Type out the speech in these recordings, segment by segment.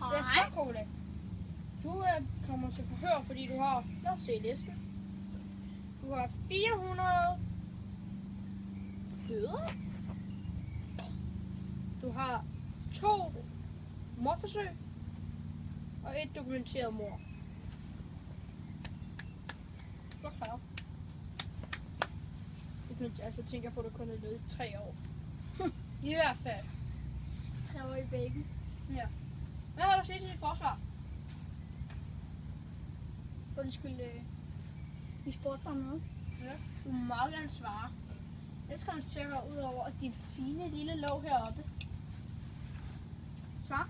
Hvad så, Cola? Du kommer til forhør, fordi du har, lad os se listen. Du har 400 døde. Du har 2 mordforsøg og 1 dokumenteret mord. Hvor klar? Altså tænker på, at du kun er levet i 3 år. I hvert fald. 3 år i baby. Ja. Hvad har du at sige til dit forsvar? Undskyld, vi spurgte dig om noget. Ja. Du må meget gerne svare. Jeg skal til at ud over din fine lille låg heroppe. Svar.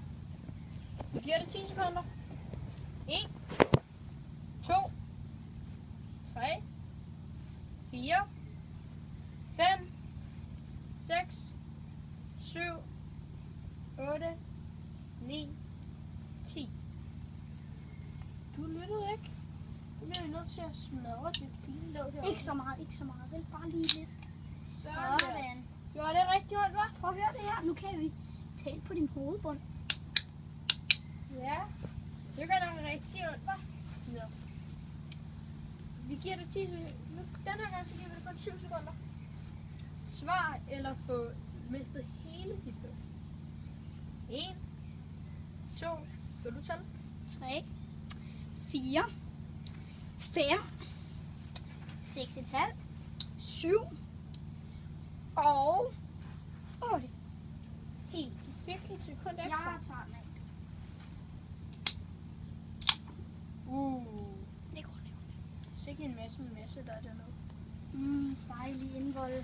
Vi giver det 10 sekunder. 1, 2, 3, 4, 5, 6, 7, 8, 9, 10. Du lyttede ikke. Nu bliver jeg nødt til at smadre dit fine låg heroppe. Ikke så meget, vel bare lige lidt. Sådan. Gjorde det rigtig ondt, hva'? Prøv at høre det her. Nu kan vi tale på din hovedbund. Ja. Det gør nok rigtig ondt, hva'? Ja. Vi giver det 10 sekunder. Den her gang så giver vi det kun 20 sekunder. Svar eller få mistet hele dit låg. 1, 2, vil du tælle? 3, 4, 5, 6,5, 7 og 8. Helt. Du fik et sekund ekstra. Jeg tager den af. Det går. Sikke en masse der er dernede. Dejlig indvold.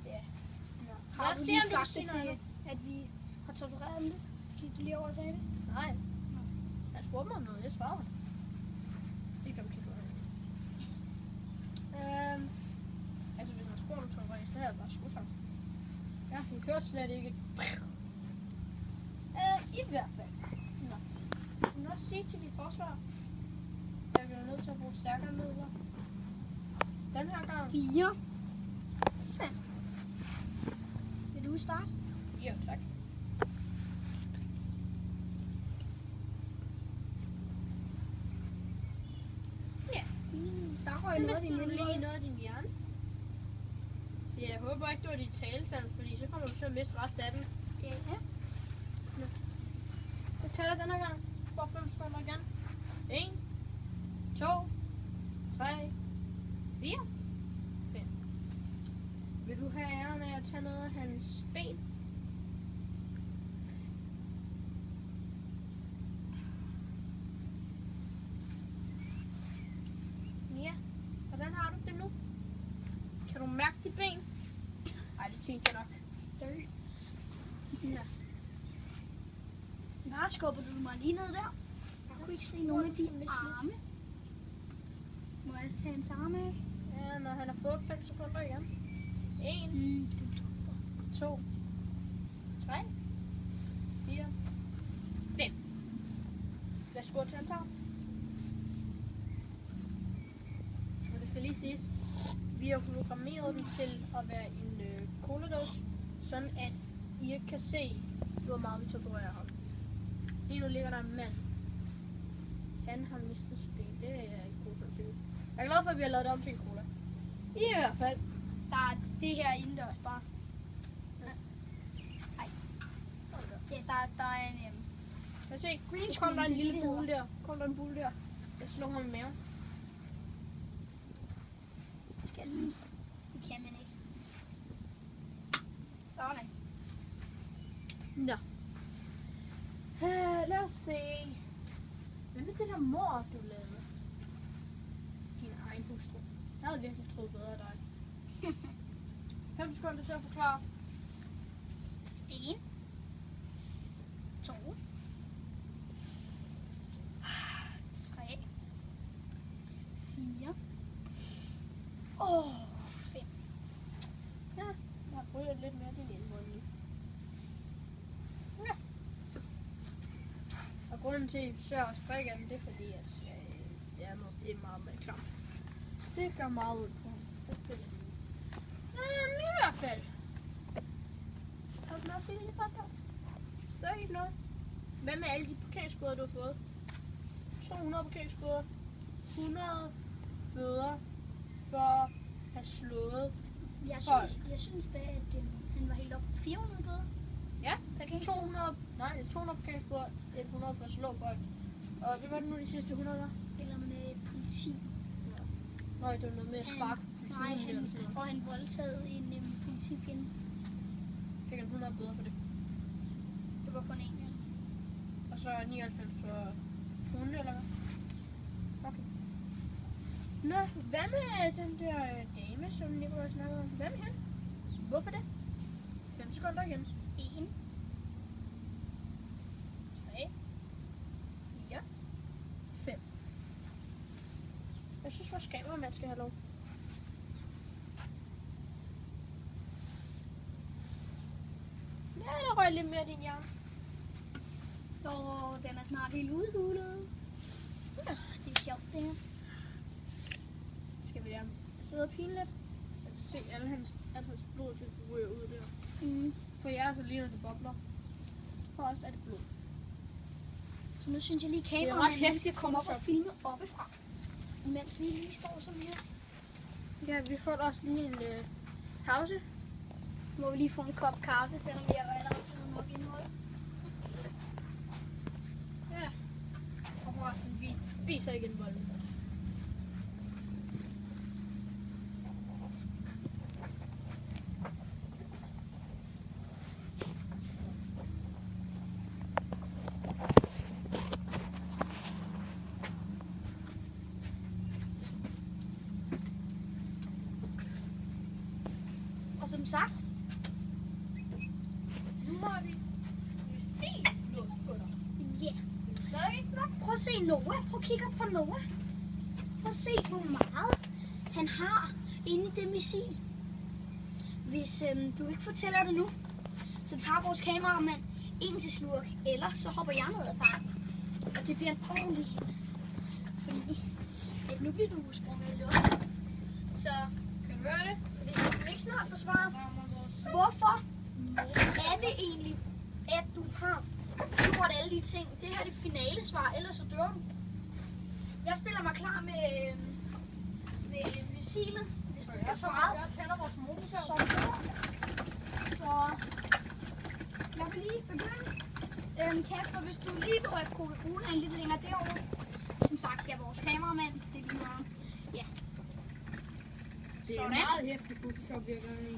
Ja. Har du lige sagt det til, at vi har tortureret dem lidt? Gik du lige over og sagde det? Nej. Jeg spurgte mig om noget, jeg svarede. Det kan du torturere. Altså hvis man spurgte om torturering, så havde jeg bare skudt ham. Ja, vi kører slet ikke. I hvert fald. Nå. Jeg vil også sige til dit forsvar, at jeg bliver nødt til at bruge stærkere midler. Den her gang. 4, 5. Vil du starte? Jo, tak. Ja. Der røg noget af din lige noget af din hjerne. Jeg håber ikke, du har dit talestand, fordi så kommer du til at miste resten af den. Ja. Jeg tæller den her gang. For 5 sekunder igen. 1, 2, 3, 4, 5. Vil du have æren af at tage noget af hans ben? Ja. Hvordan har du det nu? Kan du mærke dit ben? Ej, det tænker jeg nok. Ja. Der skubber du mig lige ned der. Jeg kunne ikke se nogen af de arme. Må jeg tage hans arme af? Ja, når han har fået 5 sekunder igen. 1, 2, 3, 4, 5. Værsgo til hans arm. Og det skal lige siges, vi har programmeret den til at være en cola-dåse, sådan at I ikke kan se, hvor meget vi torturerer ham. Lige nu ligger der en mand. Han har mistet sit ben. Det er ikke grusomt sygt. Jeg er glad for, at vi har lavet det om til en cola. I hvert fald. Der er det her indendørs bare. Nej. Ja, der er en... Lad os se. Green Nu kom der en screen, lille det bule der. Kom der en bule der. Jeg slog ham i maven. Skal jeg lige? Det kan man ikke. Sådan. Nå. Lad os se. Hvad med det der mord, du lavede? Din egen hustru. Jeg havde virkelig troet bedre af dig. 5 sekunder til at forklare. 1, 2, 3, 4, 5. Ja, jeg har prøvet lidt mere din indvold lige. Ja. Og grunden til, at I forsøger at strikke af dem, det er fordi, at det er meget klamt. Det gør meget ud på ham. Det skal jeg lige. I hvert fald. sige det lige podcast. Stadig ikke noget. Hvad med alle de parkeringsbøder, du har fået? 200 parkeringsbøder. 100 bøder for at have slået. Jeg synes da, at han var helt op på 400 bøder. Ja, Parkering. 200 parkeringsbøder, 100 for at slå folk. Og hvad var det nu de sidste 100 var? Eller med politi. Nej, det var noget med at sparke. Nej, han voldtaget en politipinde. Fik han 100 bøder for det. Det var kun en, ja. Og så 99 for hunde, eller hvad? Okay. Nå, hvad med den der dame, som Nicolaj snakkede om? Hvad med hende? Hvorfor det? 5 sekunder igen. 1. 3. 4. 5. Jeg synes, vores kameramand skal have lov. Ja, der røg lidt mere din hjerne. Den er snart helt udhulet. Det er sjovt, det her. Skal vi sidde og pine lidt? Jeg kan se alle hans blod, det ryger ud der. Mm. For jer så ligner det bobler. For os er det blod. Så nu synes jeg lige, ret kameramanden hæftigt skal komme op og Photoshop. filme oppefra. Imens vi lige står sådan her. Ja, vi holder også lige en pause. Må vi lige få en kop kaffe, selvom vi allerede har fået nok indhold. Ja. Og forresten, vi spiser ikke en bolle. Og som sagt, Nu har vi lås på dig. ja. Stadig ikke nok? Prøv at se Noah. Prøv at kigge op på Noah. Prøv at se, hvor meget han har inde i det missil. Hvis du ikke fortæller det nu, så tager vores kameramand en til slurk, eller så hopper jeg ned og tager den. Og det bliver en ordentlig en. Fordi at nu bliver du sprunget i luften. Så Kan du høre det? hvis du ikke snart får svar, hvorfor er det egentlig, at du har gjort alle de ting? Det her er det finale svar, ellers så dør du. Jeg stiller mig klar med missilet, hvis du ikke er så meget. Jeg tænder vores motor. Så jeg vil lige begynde. Kasper, hvis du lige vil rykke Coca-Colaen lidt længere derovre. Som sagt, jeg er vores kameramand. Det er lige meget. Ja. Det er meget hæftigt Photoshop, vi har gang i.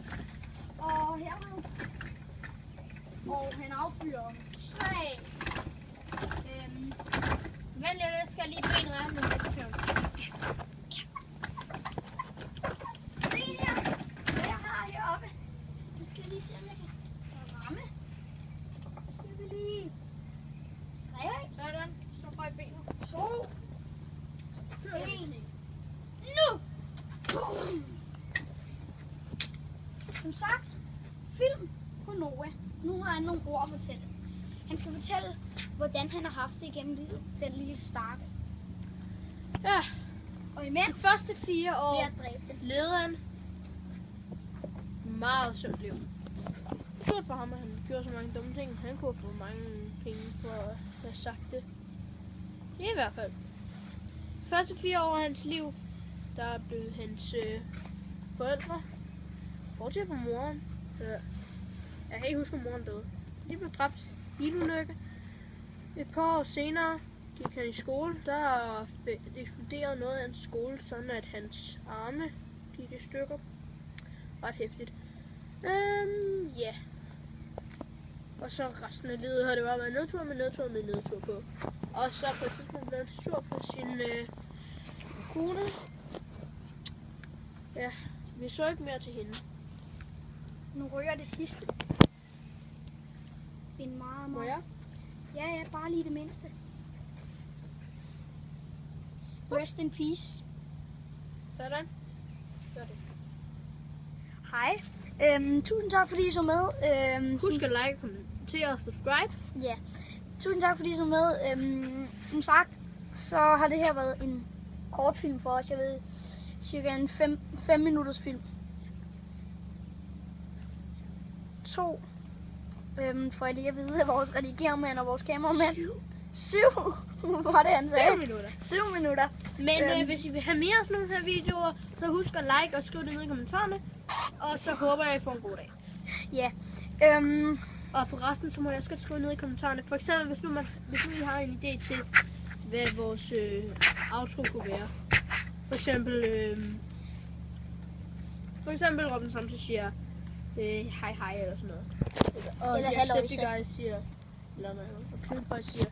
Og hermed. Og han affyrer 3. Vent lidt, jeg skal lige benet af med Photoshop. Se her, hvad jeg har heroppe. Nu skal jeg lige se, om jeg kan ramme. Så skal vi lige 3, Sådan, så røg benet. 2, Fyr det, En. sige. nu! Boom! Som sagt, film på Noah. Nu har han nogle ord at fortælle. Han skal fortælle, hvordan han har haft det igennem livet, den lille stakke. Ja, Og de imens første 4 vil år jeg dræbe den. levede han meget sundt liv. Surt for ham, at han gjorde så mange dumme ting. Han kunne få mange penge for at have sagt det. I hvert fald. De første 4 år af hans liv, der blev hans forældre, bortset fra moren. Jeg kan ikke huske, at moren døde. De blev dræbt i bilulykke. Et par år senere gik han i skole. Der eksploderede noget af hans skole, sådan at hans arme gik i stykker. Ret hæftigt. Ja. Og så resten af livet har det bare været nedtur med nedtur med nedtur på. Og så på et tidspunkt blev han sur på sin kone. Ja, vi så ikke mere til hende. Nu ryger det sidste. En meget, Må meget... jeg? Ja, bare lige det mindste. Rest in peace. Sådan. Gør det. Hej. Tusind tak, fordi I så med. Husk at like, kommentere og subscribe. Ja. Tusind tak, fordi I så med. Som sagt, så har det her været en kortfilm for os. Jeg ved, cirka en 5 minutters film. 2, For jeg lige at vide, at vores redigermand og vores kameramand... 7. Hvor var det, han sagde? 7 minutter. 7 minutter. Men hvis I vil have mere af sådan nogle her videoer, så husk at like og skriv det ned i kommentarerne. Og så håber jeg, I får en god dag. Ja. Og forresten, så må jeg også skrive ned i kommentarerne. For eksempel, hvis nu I har en idé til, hvad vores outro kunne være. For eksempel Robin Samse siger hej hej eller sådan noget. Og Eller Jacksepticeye siger, eller noget, og PewDiePie siger,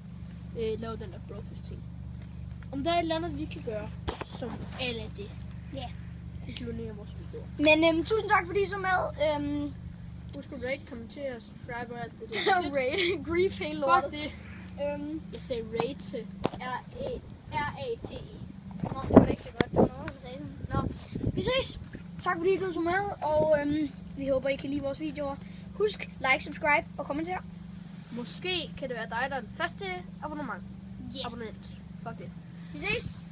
lav den der brofist ting. Om der er et eller andet, vi kan gøre, som alle det. Ja. Det kan lunere vores videoer. Men tusind tak, fordi I så med. Husk at rate, kommentere og subscribe og alt det der. Rate. Grief hele lortet. Fuck det. Jeg sagde rate. R-A-T-E. Nå, det var da ikke så godt. Det var noget, han sagde sådan. Nå, vi ses. Tak fordi du så med, og vi håber, I kan lide vores videoer. Husk, like, subscribe og kommenter. Måske kan det være dig, der er den første abonnement. Yeah. Abonnent. Fuck det. Vi ses.